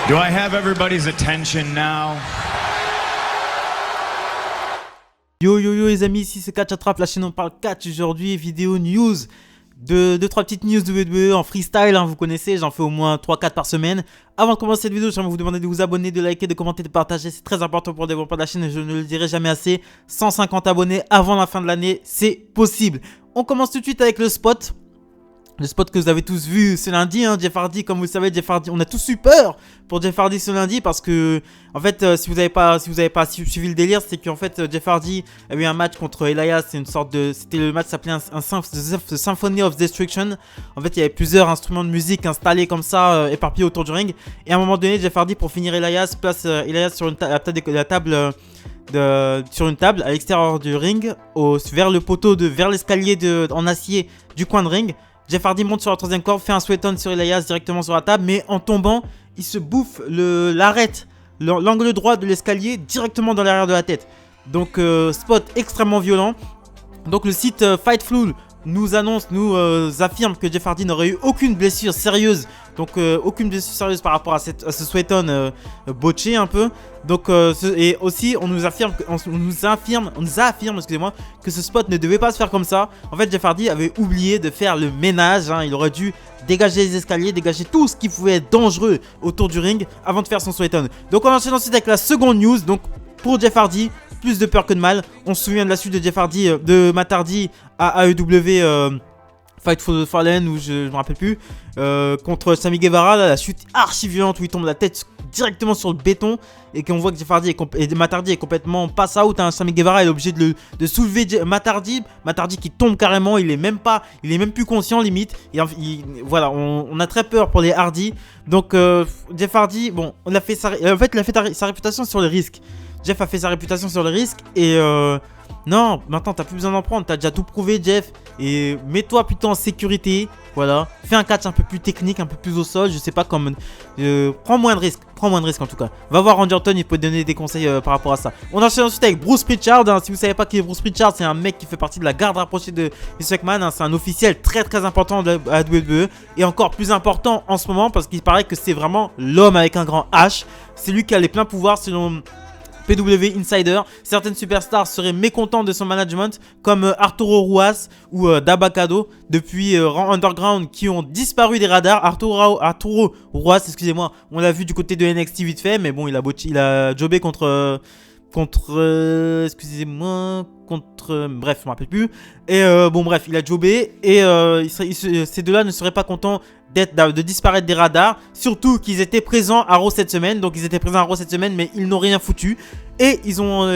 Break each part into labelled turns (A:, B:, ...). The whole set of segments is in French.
A: Do I have everybody's attention now?
B: Yo les amis, ici c'est Catch Attrape, la chaîne on parle catch. Aujourd'hui vidéo news, deux trois petites news de WWE en freestyle, hein, vous connaissez, j'en fais au moins 3-4 par semaine. Avant de commencer cette vidéo, j'aimerais vous demander de vous abonner, de liker, de commenter, de partager, c'est très important pour le développement de la chaîne et je ne le dirai jamais assez. 150 abonnés avant la fin de l'année, c'est possible. On commence tout de suite avec le spot. Le spot que vous avez tous vu ce lundi, hein, Jeff Hardy, comme vous le savez, Jeff Hardy, on a tous eu peur pour Jeff Hardy ce lundi parce que, en fait, si vous n'avez pas suivi le délire, c'est qu'en fait, Jeff Hardy a eu un match contre Elias, c'est une sorte de, c'était le match s'appelait The Symphony of Destruction. En fait, il y avait plusieurs instruments de musique installés comme ça, éparpillés autour du ring. Et à un moment donné, Jeff Hardy, pour finir Elias, place Elias sur la table. Sur une table à l'extérieur du ring, vers le poteau, vers l'escalier en acier du coin de ring. Jeff Hardy monte sur la troisième corde, fait un sweat-on sur Elias directement sur la table, mais en tombant, il se bouffe l'arête, l'angle droit de l'escalier directement dans l'arrière de la tête. Donc spot extrêmement violent. Donc le site Fightful nous affirme que Jeff Hardy n'aurait eu aucune blessure sérieuse. Donc aucune blessure sérieuse par rapport à ce sweat-on botché un peu. Donc et aussi on nous affirme excusez-moi, que ce spot ne devait pas se faire comme ça. En fait, Jeff Hardy avait oublié de faire le ménage, hein. Il aurait dû dégager les escaliers, dégager tout ce qui pouvait être dangereux autour du ring avant de faire son sweat-on. Donc on enchaîne ensuite avec la seconde news. Donc pour Jeff Hardy, plus de peur que de mal. On se souvient de la suite de Jeff Hardy, de Matt Hardy à AEW Fight for the Fallen, ou je me rappelle plus, contre Sammy Guevara, là, la chute archi violente où il tombe la tête directement sur le béton et qu'on voit que Jeff Hardy et Matt Hardy est complètement pass out, hein. Sammy Guevara est obligé de soulever Matt Hardy qui tombe carrément, il est même plus conscient limite. Et voilà, on a très peur pour les Hardy. Donc Jeff Hardy, bon, il a fait sa réputation sur le risque. Jeff a fait sa réputation sur le risque et non, maintenant t'as plus besoin d'en prendre, t'as déjà tout prouvé, Jeff. Et mets-toi plutôt en sécurité, voilà. Fais un catch un peu plus technique, un peu plus au sol, je sais pas, comme prends moins de risques en tout cas. Va voir Randy Orton, il peut te donner des conseils par rapport à ça. On enchaîne ensuite avec Bruce Pritchard, hein. Si vous savez pas qui est Bruce Pritchard, c'est un mec qui fait partie de la garde rapprochée de Vince McMahon, hein. C'est un officiel très important de la WWE et encore plus important en ce moment parce qu'il paraît que c'est vraiment l'homme avec un grand H. C'est lui qui a les pleins pouvoirs selon PW Insider. Certaines superstars seraient mécontents de son management comme Arturo Ruas ou Dabakado depuis Raw Underground qui ont disparu des radars. Arturo Ruas, excusez-moi, on l'a vu du côté de NXT vite fait, mais bon, il a jobé contre bref, je me rappelle plus. Et bon, bref, il a jobé et ces deux-là ne seraient pas contents de disparaître des radars, surtout qu'ils étaient présents à Raw cette semaine. Donc ils étaient présents à Raw cette semaine, mais ils n'ont rien foutu. Et ils ont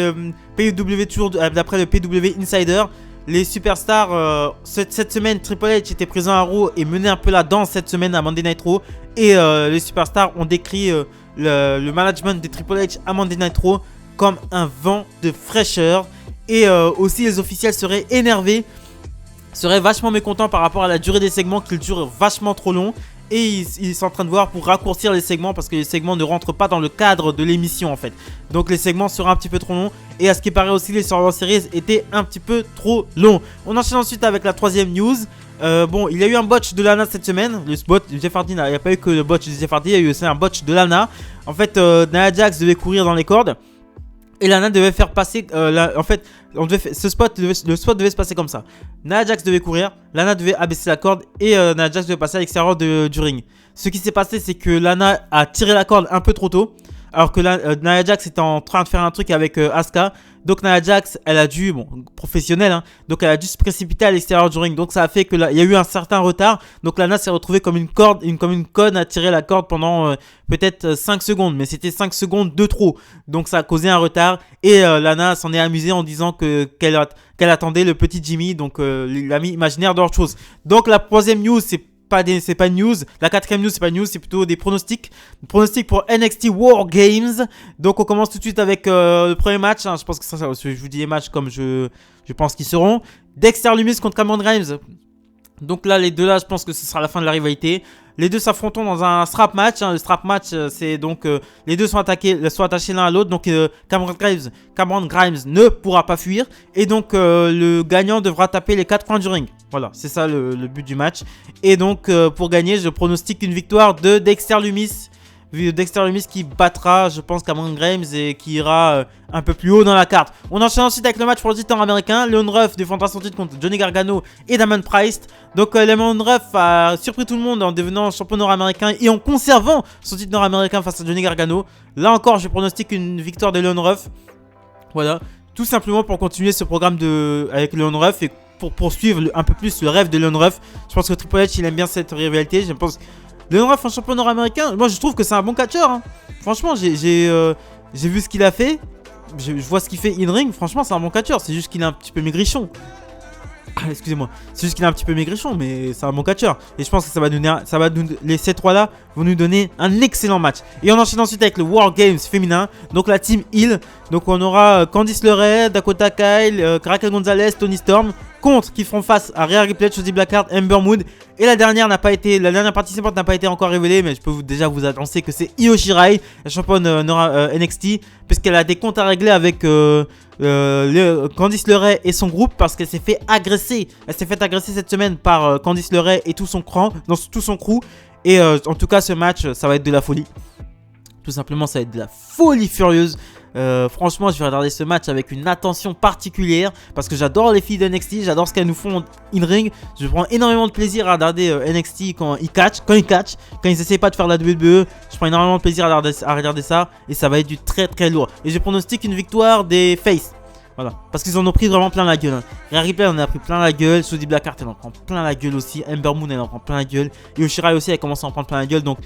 B: PW, toujours d'après le PW Insider, les superstars cette semaine, Triple H était présent à Raw et menait un peu la danse cette semaine à Monday Night Raw. Et les superstars ont décrit le management de Triple H à Monday Night Raw comme un vent de fraîcheur. Et aussi les officiels seraient énervés, seraient vachement mécontents par rapport à la durée des segments, qu'ils durent vachement trop long. Et ils sont en train de voir pour raccourcir les segments parce que les segments ne rentrent pas dans le cadre de l'émission en fait. Donc les segments seront un petit peu trop longs. Et à ce qui paraît aussi, les Survivor Series étaient un petit peu trop longs. On enchaîne ensuite avec la troisième news. Bon, il y a eu un botch de Lana cette semaine. Le botch de Jeff Hardy, il n'y a pas eu que le botch de Jeff Hardy, il y a eu aussi un botch de Lana. En fait, Nia Jax devait courir dans les cordes. Et Lana devait faire passer, en fait, le spot devait se passer comme ça. Nia Jax devait courir, Lana devait abaisser la corde et Nia Jax devait passer à l'extérieur du ring. Ce qui s'est passé, c'est que Lana a tiré la corde un peu trop tôt, alors que Nia Jax était en train de faire un truc avec Asuka. Donc Nia Jax, elle a dû, bon, professionnelle, hein, donc elle a dû se précipiter à l'extérieur du ring. Donc ça a fait que il y a eu un certain retard. Donc Lana s'est retrouvée comme une conne à tirer la corde pendant peut-être 5 secondes. Mais c'était 5 secondes de trop. Donc ça a causé un retard. Et Lana s'en est amusée en disant qu'elle attendait le petit Jimmy, donc l'ami imaginaire d'autre chose. Donc la troisième news, c'est pas une news. La quatrième news, c'est pas une news, c'est plutôt des pronostics. Pronostics pour NXT War Games. Donc on commence tout de suite avec le premier match, hein. Je pense que je vous dis les matchs comme je pense qu'ils seront. Dexter Lumis contre Cameron Grimes. Donc là, les deux là, je pense que ce sera la fin de la rivalité. Les deux s'affronteront dans un strap match, hein. Le strap match, c'est donc les deux sont attachés l'un à l'autre. Donc Cameron Grimes ne pourra pas fuir. Et donc le gagnant devra taper les 4 coins du ring. Voilà, c'est ça le but du match. Et donc pour gagner, je pronostique une victoire de Dexter Lumis Dexter Lumis qui battra, je pense, Cameron Grimes et qui ira un peu plus haut dans la carte. On enchaîne ensuite avec le match pour le titre américain. Leon Ruff défendra son titre contre Johnny Gargano et Damon Price. Donc Leon Ruff a surpris tout le monde en devenant champion nord-américain et en conservant son titre nord-américain face à Johnny Gargano. Là encore, je pronostique une victoire de Leon Ruff. Voilà, tout simplement pour continuer ce programme avec Leon Ruff et pour poursuivre un peu plus le rêve de Leon Ruff. Je pense que Triple H il aime bien cette rivalité. Je pense Leon Ruff en champion nord-américain, moi je trouve que c'est un bon catcheur. Hein. Franchement, j'ai vu ce qu'il a fait. Je vois ce qu'il fait in-ring. Franchement, c'est un bon catcheur. C'est juste qu'il est un petit peu maigrichon. Excusez-moi. C'est juste qu'il est un petit peu maigrichon, mais c'est un bon catcheur. Et je pense que ces trois-là vont nous donner un excellent match. Et on enchaîne ensuite avec le War Games féminin. Donc la team Hill. Donc on aura Candice LeRae, Dakota Kyle, Raquel Gonzalez, Toni Storm. Contre qui feront face à Rhea Ripley, Shotzi Blackheart, Ember Moon. Et la dernière participante n'a pas été encore révélée, mais je peux déjà vous annoncer que c'est Io Shirai, la championne NXT, puisqu'elle a des comptes à régler avec Candice LeRae et son groupe, parce qu'elle s'est fait agresser. Elle s'est fait agresser cette semaine par Candice LeRae et tout son crew. Et en tout cas, ce match, ça va être de la folie. Tout simplement, ça va être de la folie furieuse. Franchement, je vais regarder ce match avec une attention particulière parce que j'adore les filles de NXT, j'adore ce qu'elles nous font in-ring. Je prends énormément de plaisir à regarder NXT quand ils catchent, quand ils essayent pas de faire la WWE. Je prends énormément de plaisir à regarder ça et ça va être du très très lourd. Et je pronostique une victoire des Face. Voilà, parce qu'ils en ont pris vraiment plein la gueule. Hein. Rhea Ripley en a pris plein la gueule, Shotzi Blackheart elle en prend plein la gueule aussi, Ember Moon elle en prend plein la gueule, Io Shirai aussi elle commence à en prendre plein la gueule, donc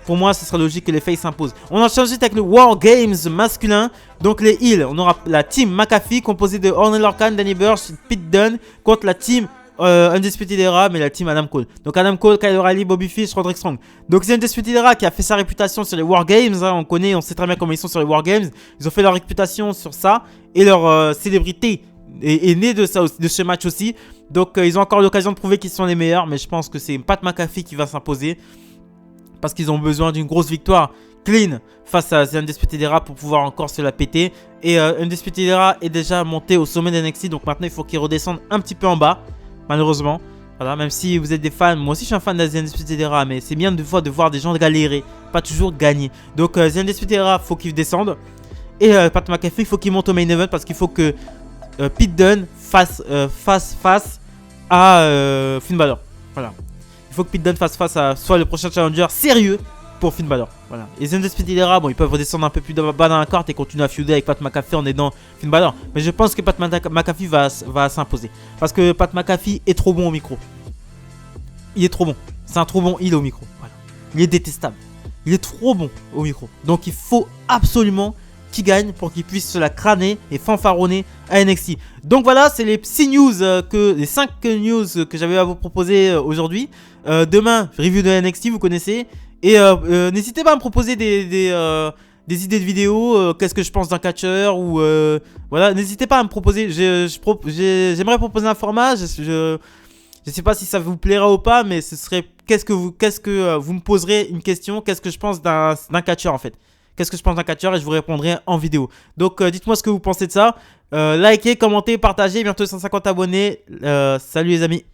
B: pour moi, ce sera logique que les Face s'imposent. On enchaîne ensuite avec le War Games masculin. Donc les Heels, on aura la team McAfee composée de Orton Lorcan, Danny Burch, Pete Dunne contre la team Undisputed Era, mais la team Adam Cole. Donc Adam Cole, Kyle O'Reilly, Bobby Fish, Roderick Strong. Donc c'est Undisputed Era qui a fait sa réputation sur les War Games. Hein, on sait très bien comment ils sont sur les War Games. Ils ont fait leur réputation sur ça et leur célébrité est née de ça, de ce match aussi. Donc ils ont encore l'occasion de prouver qu'ils sont les meilleurs, mais je pense que c'est Pat McAfee qui va s'imposer. Parce qu'ils ont besoin d'une grosse victoire clean face à The Undisputed Era pour pouvoir encore se la péter. Et Undisputed Era est déjà monté au sommet d'NXT. Donc maintenant il faut qu'ils redescendent un petit peu en bas. Malheureusement. Voilà, même si vous êtes des fans. Moi aussi je suis un fan de The Undisputed Era. Mais c'est bien de voir des gens galérer. Pas toujours gagner. Donc The Undisputed Era, faut qu'ils descendent. Et Pat McAfee, il faut qu'il monte au main event. Parce qu'il faut que Pete Dunne fasse face à Finn Balor. Voilà. Il faut que Pete Dunne fasse face à soit le prochain challenger sérieux pour Finn Balor. Voilà. Et The Undisputed Era, bon, ils peuvent redescendre un peu plus bas dans la carte et continuer à feuder avec Pat McAfee en aidant Finn Balor. Mais je pense que Pat McAfee va s'imposer. Parce que Pat McAfee est trop bon au micro. Il est trop bon. C'est un trop bon heel au micro. Voilà. Il est détestable. Il est trop bon au micro. Donc il faut absolument qu'il gagne pour qu'il puisse se la crâner et fanfaronner à NXT. Donc voilà, c'est les 5 news que j'avais à vous proposer aujourd'hui. Demain, review de NXT, vous connaissez. Et n'hésitez pas à me proposer des idées de vidéos, qu'est-ce que je pense d'un catcheur ou voilà, n'hésitez pas à me proposer. J'aimerais proposer un format. Je sais pas si ça vous plaira ou pas, mais ce serait qu'est-ce que vous me poserez une question, qu'est-ce que je pense d'un catcheur en fait. Qu'est-ce que je pense d'un catcheur et je vous répondrai en vidéo. Donc dites-moi ce que vous pensez de ça. Likez, commentez, partagez. Bientôt 150 abonnés. Salut les amis.